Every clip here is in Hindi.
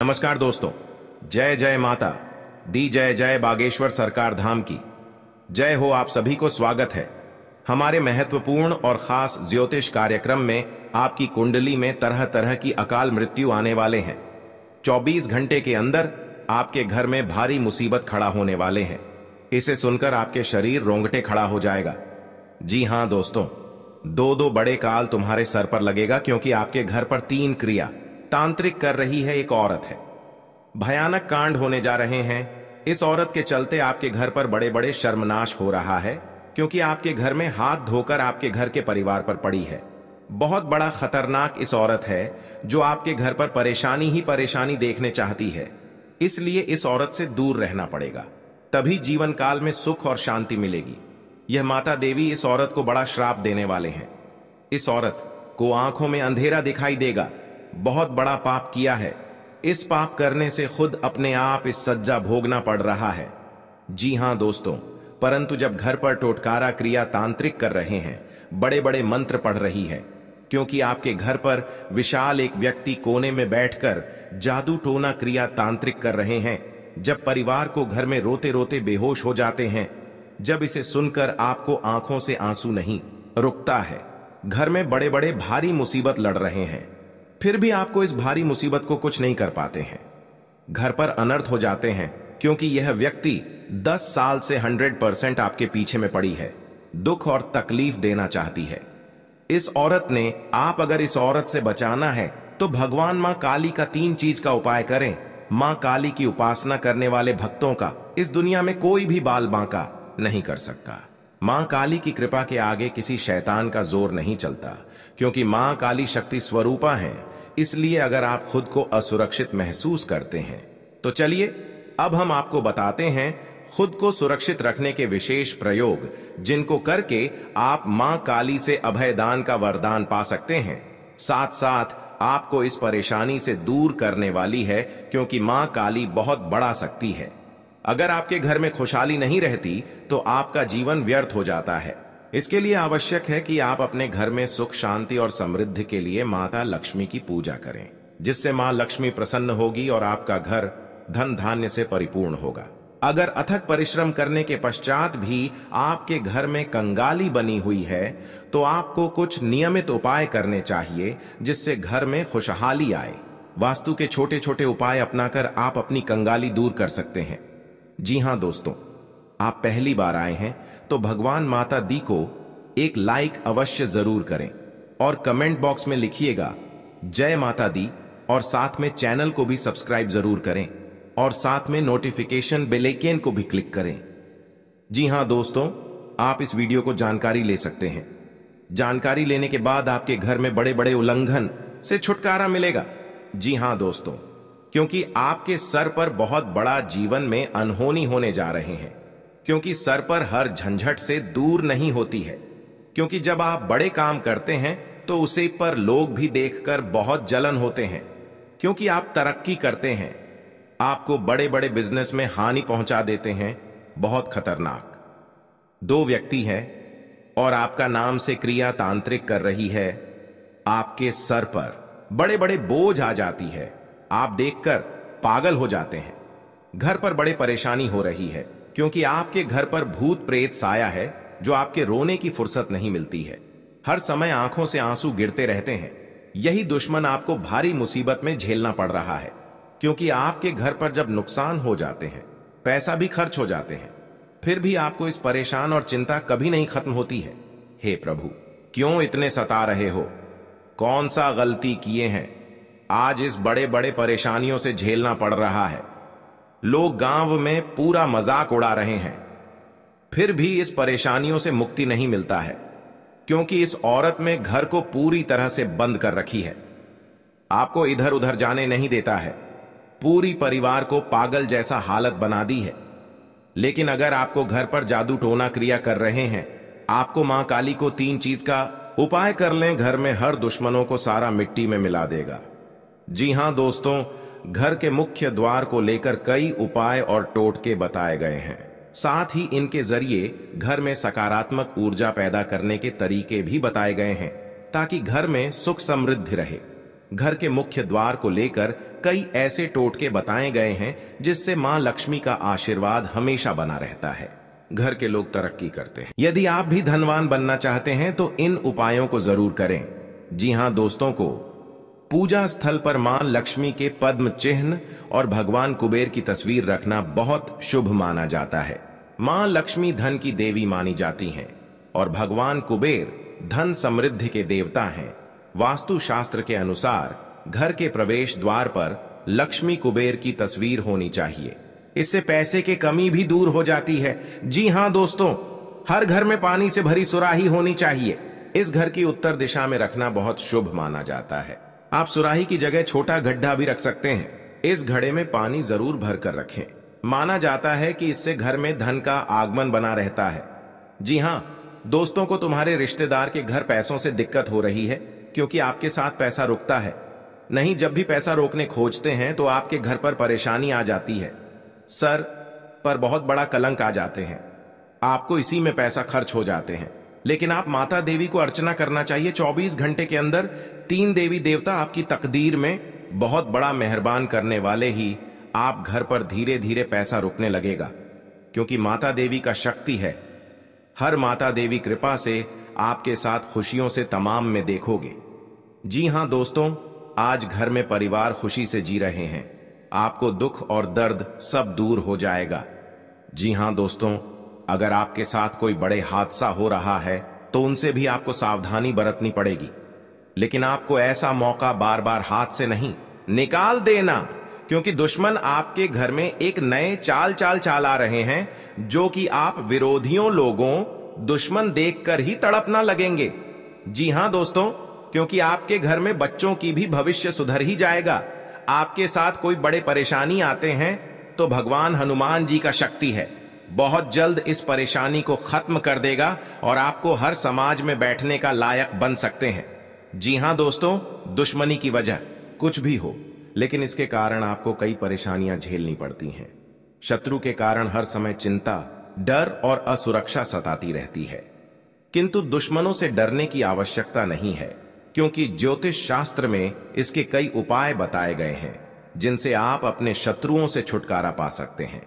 नमस्कार दोस्तों, जय जय माता दी, जय जय बागेश्वर सरकार धाम की जय हो। आप सभी को स्वागत है हमारे महत्वपूर्ण और खास ज्योतिष कार्यक्रम में। आपकी कुंडली में तरह तरह की अकाल मृत्यु आने वाले हैं। 24 घंटे के अंदर आपके घर में भारी मुसीबत खड़ा होने वाले हैं। इसे सुनकर आपके शरीर रोंगटे खड़ा हो जाएगा। जी हां दोस्तों, दो बड़े काल तुम्हारे सर पर लगेगा, क्योंकि आपके घर पर 3 क्रिया तांत्रिक कर रही है एक औरत है। भयानक कांड होने जा रहे हैं। इस औरत के चलते आपके घर पर बड़े बड़े शर्मनाश हो रहा है, क्योंकि आपके घर में हाथ धोकर आपके घर के परिवार पर पड़ी है। बहुत बड़ा खतरनाक इस औरत है जो आपके घर पर परेशानी ही परेशानी देखने चाहती है। इसलिए इस औरत से दूर रहना पड़ेगा, तभी जीवन काल में सुख और शांति मिलेगी। यह माता देवी इस औरत को बड़ा श्राप देने वाले हैं। इस औरत को आंखों में अंधेरा दिखाई देगा। बहुत बड़ा पाप किया है। इस पाप करने से खुद अपने आप इस सज्जा भोगना पड़ रहा है। जी हां दोस्तों, परंतु जब घर पर टोटकारा क्रिया तांत्रिक कर रहे हैं, बड़े बड़े मंत्र पढ़ रही है, क्योंकि आपके घर पर विशाल एक व्यक्ति कोने में बैठकर जादू टोना क्रिया तांत्रिक कर रहे हैं, जब परिवार को घर में रोते रोते बेहोश हो जाते हैं, जब इसे सुनकर आपको आंखों से आंसू नहीं रुकता है। घर में बड़े बड़े भारी मुसीबत लड़ रहे हैं, फिर भी आपको इस भारी मुसीबत को कुछ नहीं कर पाते हैं। घर पर अनर्थ हो जाते हैं, क्योंकि यह व्यक्ति 10 साल से 100% आपके पीछे में पड़ी है, दुख और तकलीफ देना चाहती है इस औरत ने। आप अगर इस औरत से बचाना है तो भगवान मां काली का 3 चीज का उपाय करें। मां काली की उपासना करने वाले भक्तों का इस दुनिया में कोई भी बाल बांका नहीं कर सकता। मां काली की कृपा के आगे किसी शैतान का जोर नहीं चलता, क्योंकि मां काली शक्ति स्वरूपा है। इसलिए अगर आप खुद को असुरक्षित महसूस करते हैं तो चलिए अब हम आपको बताते हैं खुद को सुरक्षित रखने के विशेष प्रयोग, जिनको करके आप मां काली से अभयदान का वरदान पा सकते हैं। साथ साथ आपको इस परेशानी से दूर करने वाली है, क्योंकि मां काली बहुत बड़ा शक्ति है। अगर आपके घर में खुशहाली नहीं रहती तो आपका जीवन व्यर्थ हो जाता है। इसके लिए आवश्यक है कि आप अपने घर में सुख शांति और समृद्धि के लिए माता लक्ष्मी की पूजा करें, जिससे मां लक्ष्मी प्रसन्न होगी और आपका घर धन धान्य से परिपूर्ण होगा। अगर अथक परिश्रम करने के पश्चात भी आपके घर में कंगाली बनी हुई है तो आपको कुछ नियमित उपाय करने चाहिए, जिससे घर में खुशहाली आए। वास्तु के छोटे छोटे उपाय अपनाकर आप अपनी कंगाली दूर कर सकते हैं। जी हां दोस्तों, आप पहली बार आए हैं तो भगवान माता दी को एक लाइक अवश्य जरूर करें और कमेंट बॉक्स में लिखिएगा जय माता दी, और साथ में चैनल को भी सब्सक्राइब जरूर करें और साथ में नोटिफिकेशन बेल आइकन को भी क्लिक करें। जी हां दोस्तों, आप इस वीडियो को जानकारी ले सकते हैं। जानकारी लेने के बाद आपके घर में बड़े बड़े उल्लंघन से छुटकारा मिलेगा। जी हां दोस्तों, क्योंकि आपके सर पर बहुत बड़ा जीवन में अनहोनी होने जा रहे हैं, क्योंकि सर पर हर झंझट से दूर नहीं होती है। क्योंकि जब आप बड़े काम करते हैं तो उसे पर लोग भी देखकर बहुत जलन होते हैं, क्योंकि आप तरक्की करते हैं, आपको बड़े बड़े बिजनेस में हानि पहुंचा देते हैं। बहुत खतरनाक 2 व्यक्ति हैं और आपका नाम से क्रिया तांत्रिक कर रही है। आपके सर पर बड़े बड़े बोझ आ जाती है, आप देखकर पागल हो जाते हैं। घर पर बड़े परेशानी हो रही है, क्योंकि आपके घर पर भूत प्रेत साया है, जो आपके रोने की फुर्सत नहीं मिलती है। हर समय आंखों से आंसू गिरते रहते हैं। यही दुश्मन आपको भारी मुसीबत में झेलना पड़ रहा है, क्योंकि आपके घर पर जब नुकसान हो जाते हैं, पैसा भी खर्च हो जाते हैं, फिर भी आपको इस परेशान और चिंता कभी नहीं खत्म होती है। हे प्रभु, क्यों इतने सता रहे हो? कौन सा गलती किए हैं आज इस बड़े बड़े परेशानियों से झेलना पड़ रहा है? लोग गांव में पूरा मजाक उड़ा रहे हैं, फिर भी इस परेशानियों से मुक्ति नहीं मिलता है, क्योंकि इस औरत में घर को पूरी तरह से बंद कर रखी है। आपको इधर उधर जाने नहीं देता है, पूरी परिवार को पागल जैसा हालत बना दी है। लेकिन अगर आपको घर पर जादू टोना क्रिया कर रहे हैं, आपको मां काली को 3 चीज का उपाय कर लें, घर में हर दुश्मनों को सारा मिट्टी में मिला देगा। जी हां दोस्तों, घर के मुख्य द्वार को लेकर कई उपाय और टोटके बताए गए हैं। साथ ही इनके जरिए घर में सकारात्मक ऊर्जा पैदा करने के तरीके भी बताए गए हैं, ताकि घर में सुख समृद्धि रहे। घर के मुख्य द्वार को लेकर कई ऐसे टोटके बताए गए हैं जिससे मां लक्ष्मी का आशीर्वाद हमेशा बना रहता है। घर के लोग तरक्की करते हैं। यदि आप भी धनवान बनना चाहते हैं तो इन उपायों को जरूर करें। जी हां दोस्तों, को पूजा स्थल पर मां लक्ष्मी के पद्म चिन्ह और भगवान कुबेर की तस्वीर रखना बहुत शुभ माना जाता है। मां लक्ष्मी धन की देवी मानी जाती हैं और भगवान कुबेर धन समृद्धि के देवता हैं। वास्तु शास्त्र के अनुसार घर के प्रवेश द्वार पर लक्ष्मी कुबेर की तस्वीर होनी चाहिए। इससे पैसे की कमी भी दूर हो जाती है। जी हां दोस्तों, हर घर में पानी से भरी सुराही होनी चाहिए। इस घर की उत्तर दिशा में रखना बहुत शुभ माना जाता है। आप सुराही की जगह छोटा गड्ढा भी रख सकते हैं। इस घड़े में पानी जरूर भर कर रखें। माना जाता है कि इससे घर में धन का आगमन बना रहता है। जी हां दोस्तों, को तुम्हारे रिश्तेदार के घर पैसों से दिक्कत हो रही है क्योंकि आपके साथ पैसा रुकता है। नहीं, जब भी पैसा रोकने खोजते हैं तो आपके घर पर परेशानी आ जाती है। सर पर बहुत बड़ा कलंक आ जाते हैं। आपको इसी में पैसा खर्च हो जाते हैं। लेकिन आप माता देवी को अर्चना करना चाहिए। 24 घंटे के अंदर 3 देवी देवता आपकी तकदीर में बहुत बड़ा मेहरबान करने वाले ही आप घर पर धीरे धीरे पैसा रुकने लगेगा, क्योंकि माता देवी का शक्ति है। हर माता देवी कृपा से आपके साथ खुशियों से तमाम में देखोगे। जी हां दोस्तों, आज घर में परिवार खुशी से जी रहे हैं। आपको दुख और दर्द सब दूर हो जाएगा। जी हां दोस्तों, अगर आपके साथ कोई बड़े हादसा हो रहा है तो उनसे भी आपको सावधानी बरतनी पड़ेगी। लेकिन आपको ऐसा मौका बार बार हाथ से नहीं निकाल देना, क्योंकि दुश्मन आपके घर में एक नए चाल आ रहे हैं जो कि आप विरोधियों लोगों दुश्मन देखकर ही तड़पना लगेंगे। जी हां दोस्तों, क्योंकि आपके घर में बच्चों की भी भविष्य सुधर ही जाएगा। आपके साथ कोई बड़े परेशानी आते हैं तो भगवान हनुमान जी का शक्ति है, बहुत जल्द इस परेशानी को खत्म कर देगा और आपको हर समाज में बैठने का लायक बन सकते हैं। जी हां दोस्तों, दुश्मनी की वजह कुछ भी हो, लेकिन इसके कारण आपको कई परेशानियां झेलनी पड़ती हैं। शत्रु के कारण हर समय चिंता, डर और असुरक्षा सताती रहती है। किंतु दुश्मनों से डरने की आवश्यकता नहीं है, क्योंकि ज्योतिष शास्त्र में इसके कई उपाय बताए गए हैं जिनसे आप अपने शत्रुओं से छुटकारा पा सकते हैं।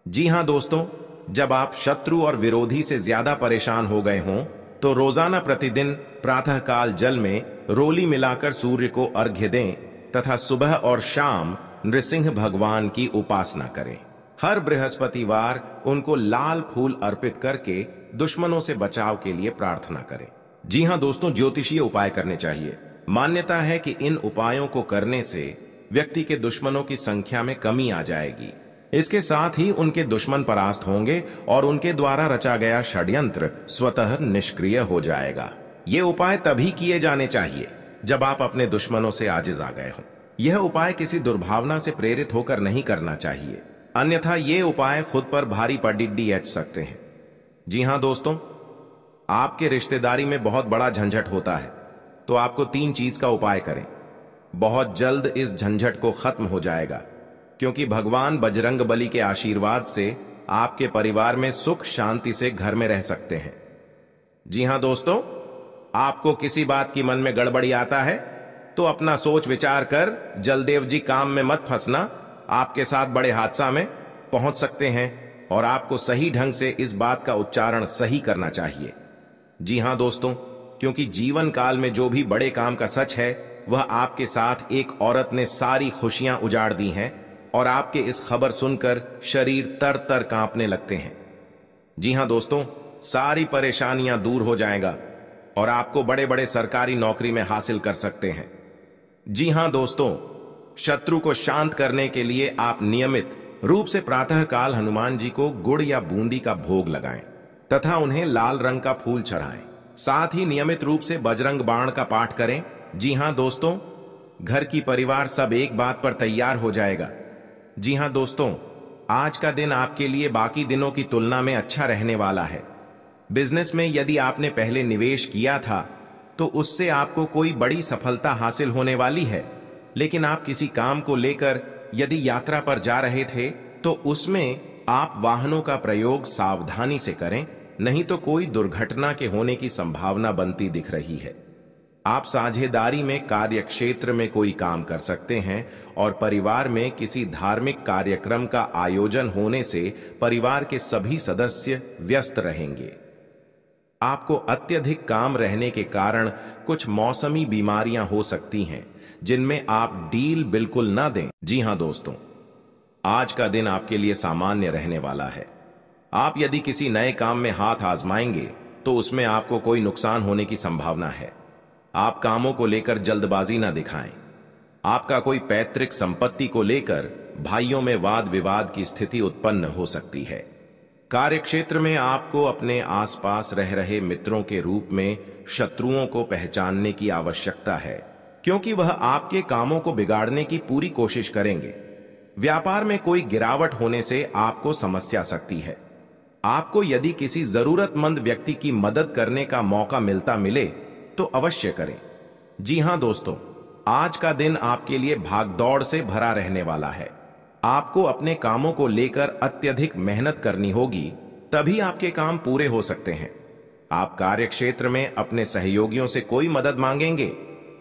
जी हां दोस्तों, जब आप शत्रु और विरोधी से ज्यादा परेशान हो गए हों तो रोजाना प्रतिदिन प्रातःकाल जल में रोली मिलाकर सूर्य को अर्घ्य दें तथा सुबह और शाम नृसिंह भगवान की उपासना करें। हर बृहस्पतिवार उनको लाल फूल अर्पित करके दुश्मनों से बचाव के लिए प्रार्थना करें। जी हां दोस्तों, ज्योतिषीय उपाय करने चाहिए। मान्यता है कि इन उपायों को करने से व्यक्ति के दुश्मनों की संख्या में कमी आ जाएगी। इसके साथ ही उनके दुश्मन परास्त होंगे और उनके द्वारा रचा गया षड्यंत्र स्वतः निष्क्रिय हो जाएगा। ये उपाय तभी किए जाने चाहिए जब आप अपने दुश्मनों से आजिज आ गए हों। यह उपाय किसी दुर्भावना से प्रेरित होकर नहीं करना चाहिए, अन्यथा ये उपाय खुद पर भारी पडिड्डी एच सकते हैं। जी हां दोस्तों, आपके रिश्तेदारी में बहुत बड़ा झंझट होता है तो आपको 3 चीज का उपाय करें। बहुत जल्द इस झंझट को खत्म हो जाएगा, क्योंकि भगवान बजरंगबली के आशीर्वाद से आपके परिवार में सुख शांति से घर में रह सकते हैं। जी हां दोस्तों, आपको किसी बात की मन में गड़बड़ी आता है तो अपना सोच विचार कर जलदेव जी काम में मत फंसना। आपके साथ बड़े हादसा में पहुंच सकते हैं और आपको सही ढंग से इस बात का उच्चारण सही करना चाहिए। जी हां दोस्तों, क्योंकि जीवन काल में जो भी बड़े काम का सच है वह आपके साथ एक औरत ने सारी खुशियां उजाड़ दी हैं और आपके इस खबर सुनकर शरीर तर तर कांपने लगते हैं। जी हां दोस्तों, सारी परेशानियां दूर हो जाएगा और आपको बड़े बड़े सरकारी नौकरी में हासिल कर सकते हैं। जी हां दोस्तों, शत्रु को शांत करने के लिए आप नियमित रूप से प्रातःकाल हनुमान जी को गुड़ या बूंदी का भोग लगाएं तथा उन्हें लाल रंग का फूल चढ़ाएं। साथ ही नियमित रूप से बजरंग बाण का पाठ करें। जी हां दोस्तों, घर की परिवार सब एक बात पर तैयार हो जाएगा। जी हां दोस्तों, आज का दिन आपके लिए बाकी दिनों की तुलना में अच्छा रहने वाला है। बिजनेस में यदि आपने पहले निवेश किया था तो उससे आपको कोई बड़ी सफलता हासिल होने वाली है, लेकिन आप किसी काम को लेकर यदि यात्रा पर जा रहे थे तो उसमें आप वाहनों का प्रयोग सावधानी से करें, नहीं तो कोई दुर्घटना के होने की संभावना बनती दिख रही है। आप साझेदारी में कार्य क्षेत्र में कोई काम कर सकते हैं और परिवार में किसी धार्मिक कार्यक्रम का आयोजन होने से परिवार के सभी सदस्य व्यस्त रहेंगे। आपको अत्यधिक काम रहने के कारण कुछ मौसमी बीमारियां हो सकती हैं जिनमें आप डील बिल्कुल ना दें। जी हां दोस्तों, आज का दिन आपके लिए सामान्य रहने वाला है। आप यदि किसी नए काम में हाथ आजमाएंगे तो उसमें आपको कोई नुकसान होने की संभावना है। आप कामों को लेकर जल्दबाजी ना दिखाएं। आपका कोई पैतृक संपत्ति को लेकर भाइयों में वाद विवाद की स्थिति उत्पन्न हो सकती है। कार्यक्षेत्र में आपको अपने आसपास रह रहे मित्रों के रूप में शत्रुओं को पहचानने की आवश्यकता है, क्योंकि वह आपके कामों को बिगाड़ने की पूरी कोशिश करेंगे। व्यापार में कोई गिरावट होने से आपको समस्या सकती है। आपको यदि किसी जरूरतमंद व्यक्ति की मदद करने का मौका मिले तो अवश्य करें। जी हां दोस्तों, आज का दिन आपके लिए भागदौड़ से भरा रहने वाला है। आपको अपने कामों को लेकर अत्यधिक मेहनत करनी होगी, तभी आपके काम पूरे हो सकते हैं। आप कार्यक्षेत्र में अपने सहयोगियों से कोई मदद मांगेंगे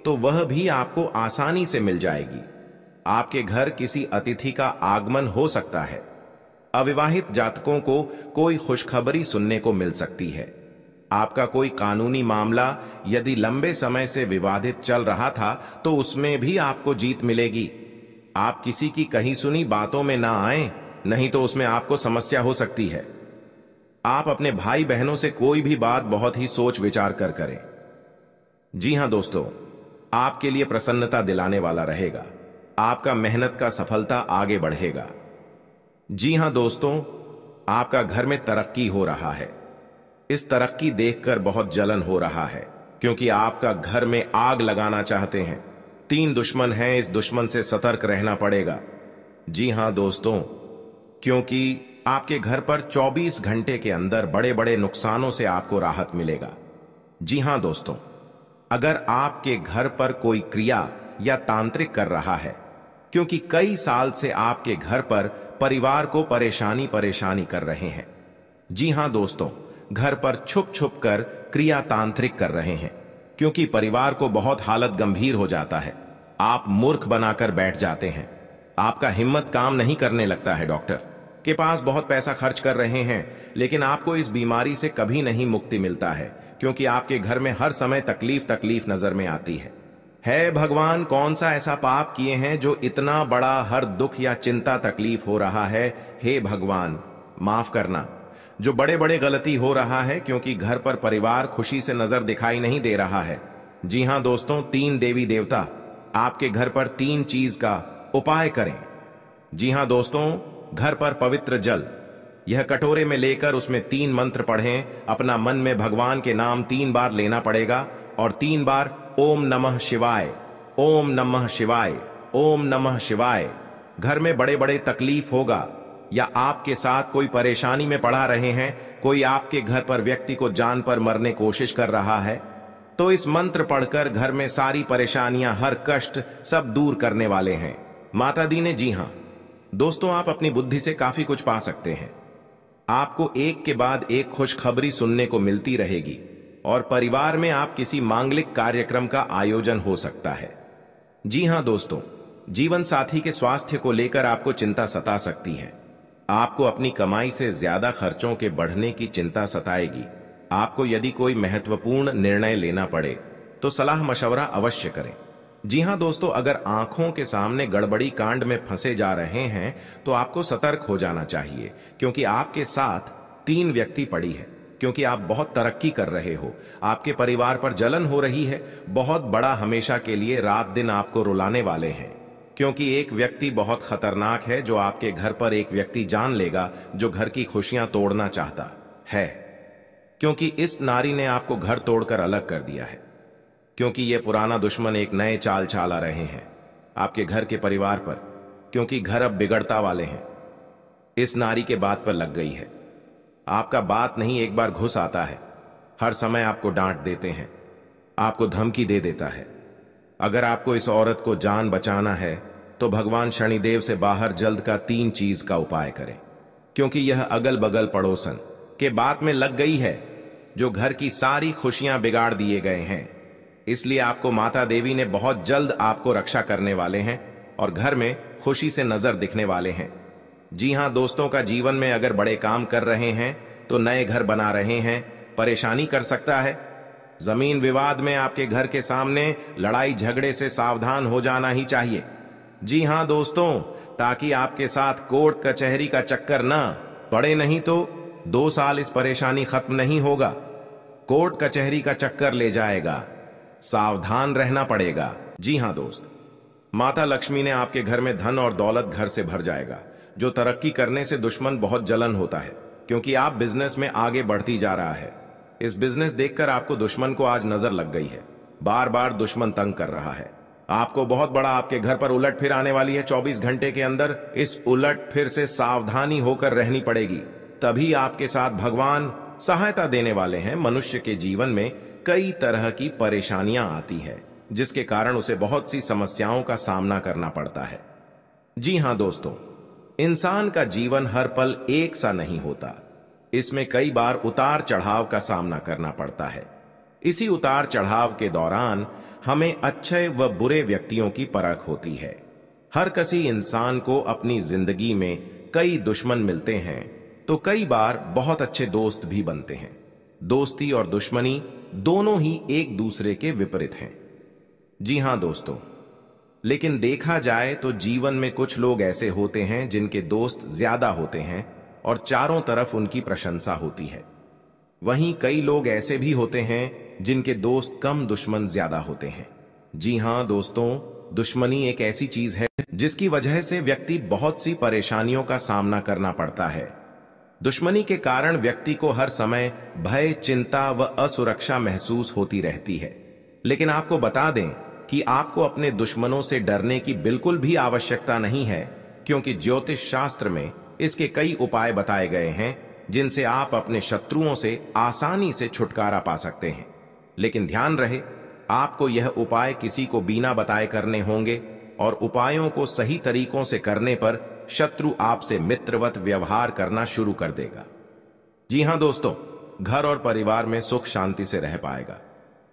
तो वह भी आपको आसानी से मिल जाएगी। आपके घर किसी अतिथि का आगमन हो सकता है। अविवाहित जातकों को कोई खुशखबरी सुनने को मिल सकती है। आपका कोई कानूनी मामला यदि लंबे समय से विवादित चल रहा था तो उसमें भी आपको जीत मिलेगी। आप किसी की कही सुनी बातों में ना आए, नहीं तो उसमें आपको समस्या हो सकती है। आप अपने भाई बहनों से कोई भी बात बहुत ही सोच विचार कर करें। जी हां दोस्तों, आपके लिए प्रसन्नता दिलाने वाला रहेगा। आपका मेहनत का सफलता आगे बढ़ेगा। जी हां दोस्तों, आपका घर में तरक्की हो रहा है। इस तरक्की देखकर बहुत जलन हो रहा है, क्योंकि आपका घर में आग लगाना चाहते हैं। 3 दुश्मन हैं, इस दुश्मन से सतर्क रहना पड़ेगा। जी हां दोस्तों, क्योंकि आपके घर पर 24 घंटे के अंदर बड़े बड़े नुकसानों से आपको राहत मिलेगा। जी हां दोस्तों, अगर आपके घर पर कोई क्रिया या तांत्रिक कर रहा है, क्योंकि कई साल से आपके घर पर परिवार को परेशानी कर रहे हैं। जी हां दोस्तों, घर पर छुप छुप कर क्रिया तांत्रिक कर रहे हैं, क्योंकि परिवार को बहुत हालत गंभीर हो जाता है। आप मूर्ख बनाकर बैठ जाते हैं। आपका हिम्मत काम नहीं करने लगता है। डॉक्टर के पास बहुत पैसा खर्च कर रहे हैं, लेकिन आपको इस बीमारी से कभी नहीं मुक्ति मिलता है, क्योंकि आपके घर में हर समय तकलीफ नजर में आती है। भगवान, कौन सा ऐसा पाप किए हैं जो इतना बड़ा हर दुख या चिंता तकलीफ हो रहा है। हे भगवान, माफ करना। जो बड़े बड़े गलती हो रहा है, क्योंकि घर पर परिवार खुशी से नजर दिखाई नहीं दे रहा है। जी हां दोस्तों, 3 देवी देवता आपके घर पर 3 चीज का उपाय करें। जी हां दोस्तों, घर पर पवित्र जल यह कटोरे में लेकर उसमें 3 मंत्र पढ़ें। अपना मन में भगवान के नाम 3 बार लेना पड़ेगा और 3 बार ओम नमः शिवाय, ओम नमः शिवाय, ओम नमः शिवाय। घर में बड़े बड़े तकलीफ होगा या आपके साथ कोई परेशानी में पड़ा रहे हैं, कोई आपके घर पर व्यक्ति को जान पर मरने कोशिश कर रहा है, तो इस मंत्र पढ़कर घर में सारी परेशानियां, हर कष्ट सब दूर करने वाले हैं माता दी ने। जी हां दोस्तों, आप अपनी बुद्धि से काफी कुछ पा सकते हैं। आपको एक के बाद एक खुशखबरी सुनने को मिलती रहेगी और परिवार में आप किसी मांगलिक कार्यक्रम का आयोजन हो सकता है। जी हां दोस्तों, जीवन साथी के स्वास्थ्य को लेकर आपको चिंता सता सकती है। आपको अपनी कमाई से ज्यादा खर्चों के बढ़ने की चिंता सताएगी। आपको यदि कोई महत्वपूर्ण निर्णय लेना पड़े तो सलाह मशवरा अवश्य करें। जी हां दोस्तों, अगर आंखों के सामने गड़बड़ी कांड में फंसे जा रहे हैं तो आपको सतर्क हो जाना चाहिए, क्योंकि आपके साथ 3 व्यक्ति पड़ी है। क्योंकि आप बहुत तरक्की कर रहे हो, आपके परिवार पर जलन हो रही है। बहुत बड़ा हमेशा के लिए रात दिन आपको रुलाने वाले हैं, क्योंकि एक व्यक्ति बहुत खतरनाक है जो आपके घर पर एक व्यक्ति जान लेगा जो घर की खुशियां तोड़ना चाहता है, क्योंकि इस नारी ने आपको घर तोड़कर अलग कर दिया है। क्योंकि ये पुराना दुश्मन एक नए चाल चला रहे हैं आपके घर के परिवार पर, क्योंकि घर अब बिगड़ता वाले हैं। इस नारी के बात पर लग गई है। आपका बात नहीं एक बार घुस आता है, हर समय आपको डांट देते हैं, आपको धमकी दे देता है। अगर आपको इस औरत को जान बचाना है तो भगवान शनिदेव से बाहर जल्द का 3 चीज का उपाय करें, क्योंकि यह अगल बगल पड़ोसन के बात में लग गई है, जो घर की सारी खुशियां बिगाड़ दिए गए हैं। इसलिए आपको माता देवी ने बहुत जल्द आपको रक्षा करने वाले हैं और घर में खुशी से नजर दिखने वाले हैं। जी हां दोस्तों, का जीवन में अगर बड़े काम कर रहे हैं तो नए घर बना रहे हैं, परेशानी कर सकता है। जमीन विवाद में आपके घर के सामने लड़ाई झगड़े से सावधान हो जाना ही चाहिए। जी हां दोस्तों, ताकि आपके साथ कोर्ट कचहरी का चक्कर ना पड़े, नहीं तो 2 साल इस परेशानी खत्म नहीं होगा। कोर्ट कचहरी का चक्कर ले जाएगा, सावधान रहना पड़ेगा। जी हां दोस्त, माता लक्ष्मी ने आपके घर में धन और दौलत घर से भर जाएगा। जो तरक्की करने से दुश्मन बहुत जलन होता है, क्योंकि आप बिजनेस में आगे बढ़ती जा रहा है। इस बिजनेस देखकर आपको दुश्मन को आज नजर लग गई है। बार बार दुश्मन तंग कर रहा है आपको। बहुत बड़ा आपके घर पर उलट फिर आने वाली है 24 घंटे के अंदर। इस उलट फिर से सावधानी होकर रहनी पड़ेगी, तभी आपके साथ भगवान सहायता देने वाले हैं। मनुष्य के जीवन में कई तरह की परेशानियां आती है, जिसके कारण उसे बहुत सी समस्याओं का सामना करना पड़ता है। जी हां दोस्तों, इंसान का जीवन हर पल एक सा नहीं होता। इसमें कई बार उतार चढ़ाव का सामना करना पड़ता है। इसी उतार चढ़ाव के दौरान हमें अच्छे व बुरे व्यक्तियों की परख होती है। हर किसी इंसान को अपनी जिंदगी में कई दुश्मन मिलते हैं, तो कई बार बहुत अच्छे दोस्त भी बनते हैं। दोस्ती और दुश्मनी दोनों ही एक दूसरे के विपरीत हैं। जी हां दोस्तों, लेकिन देखा जाए तो जीवन में कुछ लोग ऐसे होते हैं जिनके दोस्त ज्यादा होते हैं और चारों तरफ उनकी प्रशंसा होती है। वहीं कई लोग ऐसे भी होते हैं जिनके दोस्त कम, दुश्मन ज्यादा होते हैं। जी हां दोस्तों, दुश्मनी एक ऐसी चीज है जिसकी वजह से व्यक्ति बहुत सी परेशानियों का सामना करना पड़ता है। दुश्मनी के कारण व्यक्ति को हर समय भय, चिंता व असुरक्षा महसूस होती रहती है। लेकिन आपको बता दें कि आपको अपने दुश्मनों से डरने की बिल्कुल भी आवश्यकता नहीं है, क्योंकि ज्योतिष शास्त्र में इसके कई उपाय बताए गए हैं जिनसे आप अपने शत्रुओं से आसानी से छुटकारा पा सकते हैं। लेकिन ध्यान रहे, आपको यह उपाय किसी को बिना बताए करने होंगे और उपायों को सही तरीकों से करने पर शत्रु आपसे मित्रवत व्यवहार करना शुरू कर देगा। जी हां दोस्तों, घर और परिवार में सुख शांति से रह पाएगा।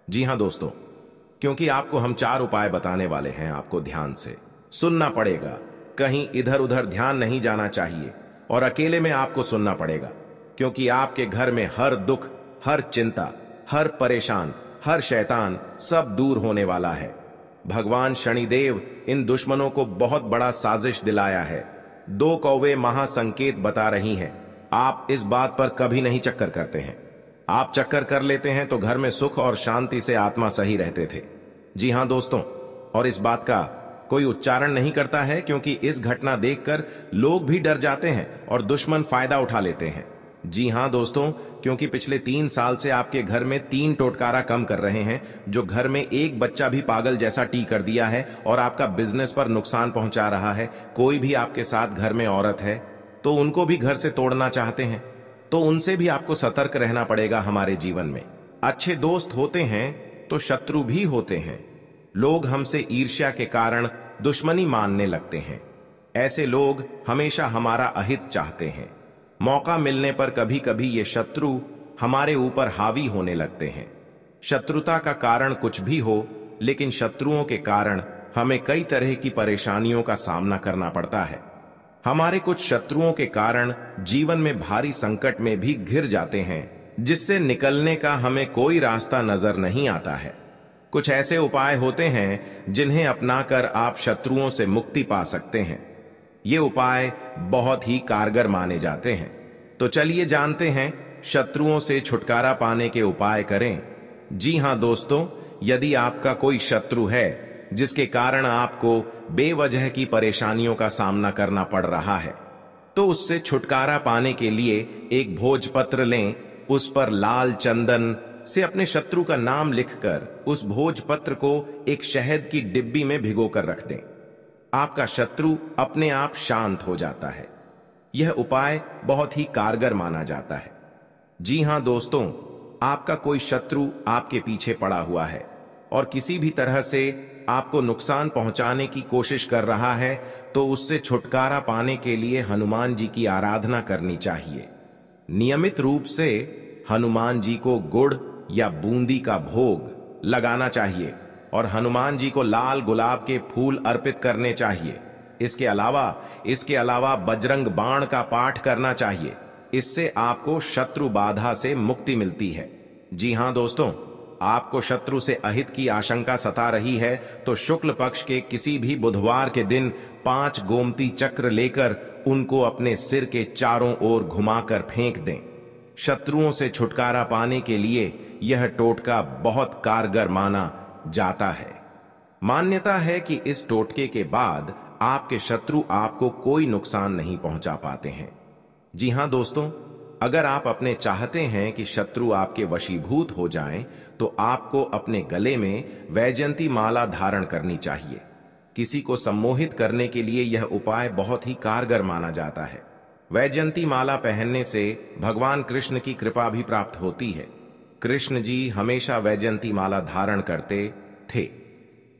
जी हां दोस्तों, क्योंकि आपको हम 4 उपाय बताने वाले हैं, आपको ध्यान से सुनना पड़ेगा। कहीं इधर उधर ध्यान नहीं जाना चाहिए और अकेले में आपको सुनना पड़ेगा, क्योंकि आपके घर में हर दुख, हर चिंता, हर परेशान, हर शैतान सब दूर होने वाला है। भगवान शनिदेव इन दुश्मनों को बहुत बड़ा साजिश दिलाया है। 2 कौवे महासंकेत बता रही हैं। आप इस बात पर कभी नहीं चक्कर करते हैं। आप चक्कर कर लेते हैं तो घर में सुख और शांति से आत्मा सही रहते थे। जी हां दोस्तों, और इस बात का कोई उच्चारण नहीं करता है, क्योंकि इस घटना देखकर लोग भी डर जाते हैं और दुश्मन फायदा उठा लेते हैं। जी हां दोस्तों, क्योंकि पिछले 3 साल से आपके घर में 3 टोटकारा कम कर रहे हैं, जो घर में एक बच्चा भी पागल जैसा टी कर दिया है और आपका बिजनेस पर नुकसान पहुंचा रहा है। कोई भी आपके साथ घर में औरत है तो उनको भी घर से तोड़ना चाहते हैं, तो उनसे भी आपको सतर्क रहना पड़ेगा। हमारे जीवन में अच्छे दोस्त होते हैं तो शत्रु भी होते हैं। लोग हमसे ईर्ष्या के कारण दुश्मनी मानने लगते हैं। ऐसे लोग हमेशा हमारा अहित चाहते हैं। मौका मिलने पर कभी कभी ये शत्रु हमारे ऊपर हावी होने लगते हैं। शत्रुता का कारण कुछ भी हो, लेकिन शत्रुओं के कारण हमें कई तरह की परेशानियों का सामना करना पड़ता है। हमारे कुछ शत्रुओं के कारण जीवन में भारी संकट में भी घिर जाते हैं, जिससे निकलने का हमें कोई रास्ता नजर नहीं आता है। कुछ ऐसे उपाय होते हैं जिन्हें अपनाकर आप शत्रुओं से मुक्ति पा सकते हैं। ये उपाय बहुत ही कारगर माने जाते हैं। तो चलिए जानते हैं, शत्रुओं से छुटकारा पाने के उपाय करें। जी हां दोस्तों, यदि आपका कोई शत्रु है जिसके कारण आपको बेवजह की परेशानियों का सामना करना पड़ रहा है, तो उससे छुटकारा पाने के लिए एक भोजपत्र लें। उस पर लाल चंदन से अपने शत्रु का नाम लिखकर उस भोजपत्र को एक शहद की डिब्बी में भिगोकर रख दें। आपका शत्रु अपने आप शांत हो जाता है। यह उपाय बहुत ही कारगर माना जाता है। जी हां दोस्तों, आपका कोई शत्रु आपके पीछे पड़ा हुआ है और किसी भी तरह से आपको नुकसान पहुंचाने की कोशिश कर रहा है, तो उससे छुटकारा पाने के लिए हनुमान जी की आराधना करनी चाहिए। नियमित रूप से हनुमान जी को गुड़ या बूंदी का भोग लगाना चाहिए और हनुमान जी को लाल गुलाब के फूल अर्पित करने चाहिए। इसके अलावा बजरंग बाण का पाठ करना चाहिए। इससे आपको शत्रु बाधा से मुक्ति मिलती है। जी हां दोस्तों, आपको शत्रु से अहित की आशंका सता रही है तो शुक्ल पक्ष के किसी भी बुधवार के दिन 5 गोमती चक्र लेकर उनको अपने सिर के चारों ओर घुमाकर फेंक दें। शत्रुओं से छुटकारा पाने के लिए यह टोटका बहुत कारगर माना जाता है। मान्यता है कि इस टोटके के बाद आपके शत्रु आपको कोई नुकसान नहीं पहुंचा पाते हैं। जी हां दोस्तों, अगर आप अपने चाहते हैं कि शत्रु आपके वशीभूत हो जाएं, तो आपको अपने गले में वैजयंती माला धारण करनी चाहिए। किसी को सम्मोहित करने के लिए यह उपाय बहुत ही कारगर माना जाता है। वैजयंती माला पहनने से भगवान कृष्ण की कृपा भी प्राप्त होती है। कृष्ण जी हमेशा वैजयंती माला धारण करते थे।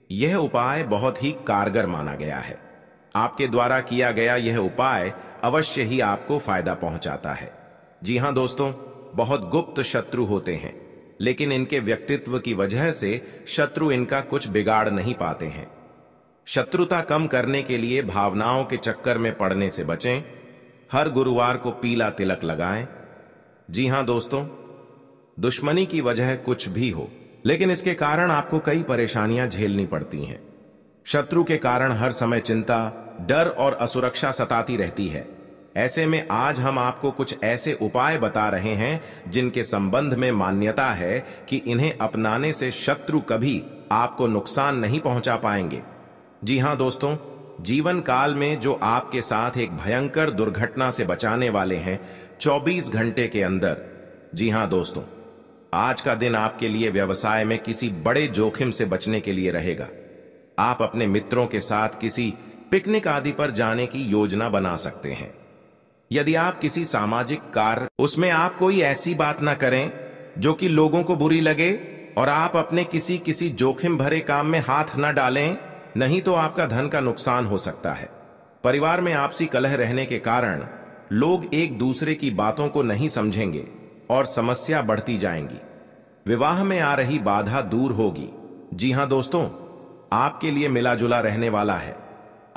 यह उपाय बहुत ही कारगर माना गया है। आपके द्वारा किया गया यह उपाय अवश्य ही आपको फायदा पहुंचाता है। जी हां दोस्तों, बहुत गुप्त शत्रु होते हैं, लेकिन इनके व्यक्तित्व की वजह से शत्रु इनका कुछ बिगाड़ नहीं पाते हैं। शत्रुता कम करने के लिए भावनाओं के चक्कर में पड़ने से बचें। हर गुरुवार को पीला तिलक लगाएं। जी हां दोस्तों, दुश्मनी की वजह कुछ भी हो, लेकिन इसके कारण आपको कई परेशानियां झेलनी पड़ती हैं। शत्रु के कारण हर समय चिंता, डर और असुरक्षा सताती रहती है। ऐसे में आज हम आपको कुछ ऐसे उपाय बता रहे हैं जिनके संबंध में मान्यता है कि इन्हें अपनाने से शत्रु कभी आपको नुकसान नहीं पहुंचा पाएंगे। जी हां दोस्तों, जीवन काल में जो आपके साथ एक भयंकर दुर्घटना से बचाने वाले हैं 24 घंटे के अंदर। जी हां दोस्तों, आज का दिन आपके लिए व्यवसाय में किसी बड़े जोखिम से बचने के लिए रहेगा। आप अपने मित्रों के साथ किसी पिकनिक आदि पर जाने की योजना बना सकते हैं। यदि आप किसी सामाजिक कार्य, उसमें आप कोई ऐसी बात ना करें जो कि लोगों को बुरी लगे, और आप अपने किसी जोखिम भरे काम में हाथ ना डालें, नहीं तो आपका धन का नुकसान हो सकता है। परिवार में आपसी कलह रहने के कारण लोग एक दूसरे की बातों को नहीं समझेंगे और समस्या बढ़ती जाएंगी। विवाह में आ रही बाधा दूर होगी। जी हां दोस्तों, आपके लिए मिला जुला रहने वाला है।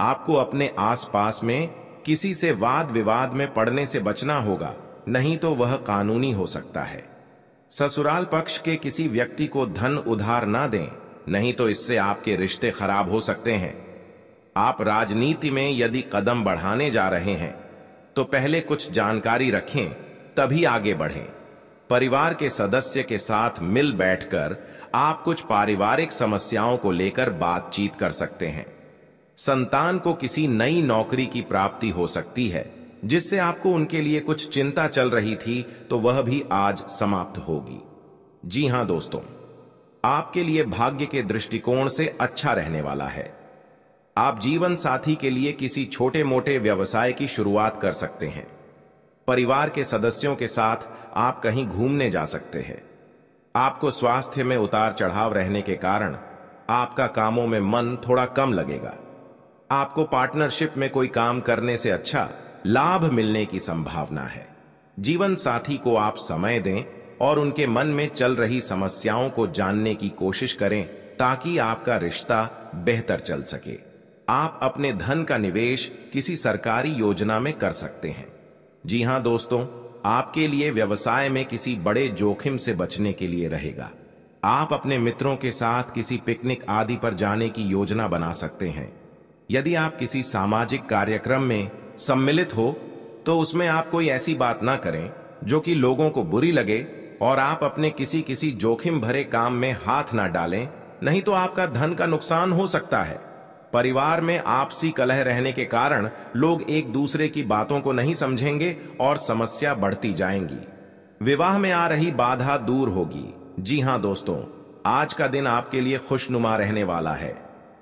आपको अपने आसपास में किसी से वाद विवाद में पड़ने से बचना होगा, नहीं तो वह कानूनी हो सकता है। ससुराल पक्ष के किसी व्यक्ति को धन उधार ना दें, नहीं तो इससे आपके रिश्ते खराब हो सकते हैं। आप राजनीति में यदि कदम बढ़ाने जा रहे हैं तो पहले कुछ जानकारी रखें, तभी आगे बढ़ें। परिवार के सदस्य के साथ मिल बैठकर आप कुछ पारिवारिक समस्याओं को लेकर बातचीत कर सकते हैं। संतान को किसी नई नौकरी की प्राप्ति हो सकती है, जिससे आपको उनके लिए कुछ चिंता चल रही थी, तो वह भी आज समाप्त होगी। जी हां दोस्तों, आपके लिए भाग्य के दृष्टिकोण से अच्छा रहने वाला है। आप जीवन साथी के लिए किसी छोटे मोटे व्यवसाय की शुरुआत कर सकते हैं। परिवार के सदस्यों के साथ आप कहीं घूमने जा सकते हैं। आपको स्वास्थ्य में उतार चढ़ाव रहने के कारण आपका कामों में मन थोड़ा कम लगेगा। आपको पार्टनरशिप में कोई काम करने से अच्छा लाभ मिलने की संभावना है। जीवन साथी को आप समय दें और उनके मन में चल रही समस्याओं को जानने की कोशिश करें, ताकि आपका रिश्ता बेहतर चल सके। आप अपने धन का निवेश किसी सरकारी योजना में कर सकते हैं। जी हां दोस्तों, आपके लिए व्यवसाय में किसी बड़े जोखिम से बचने के लिए रहेगा। आप अपने मित्रों के साथ किसी पिकनिक आदि पर जाने की योजना बना सकते हैं। यदि आप किसी सामाजिक कार्यक्रम में सम्मिलित हो, तो उसमें आप कोई ऐसी बात ना करें जो कि लोगों को बुरी लगे, और आप अपने किसी जोखिम भरे काम में हाथ ना डालें, नहीं तो आपका धन का नुकसान हो सकता है। परिवार में आपसी कलह रहने के कारण लोग एक दूसरे की बातों को नहीं समझेंगे और समस्या बढ़ती जाएंगी। विवाह में आ रही बाधा दूर होगी। जी हां दोस्तों, आज का दिन आपके लिए खुशनुमा रहने वाला है।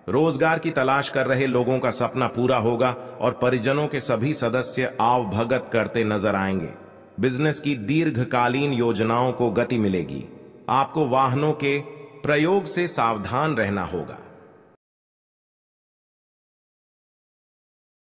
रोजगार की तलाश कर रहे लोगों का सपना पूरा होगा और परिजनों के सभी सदस्य आवभगत करते नजर आएंगे। बिजनेस की दीर्घकालीन योजनाओं को गति मिलेगी। आपको वाहनों के प्रयोग से सावधान रहना होगा।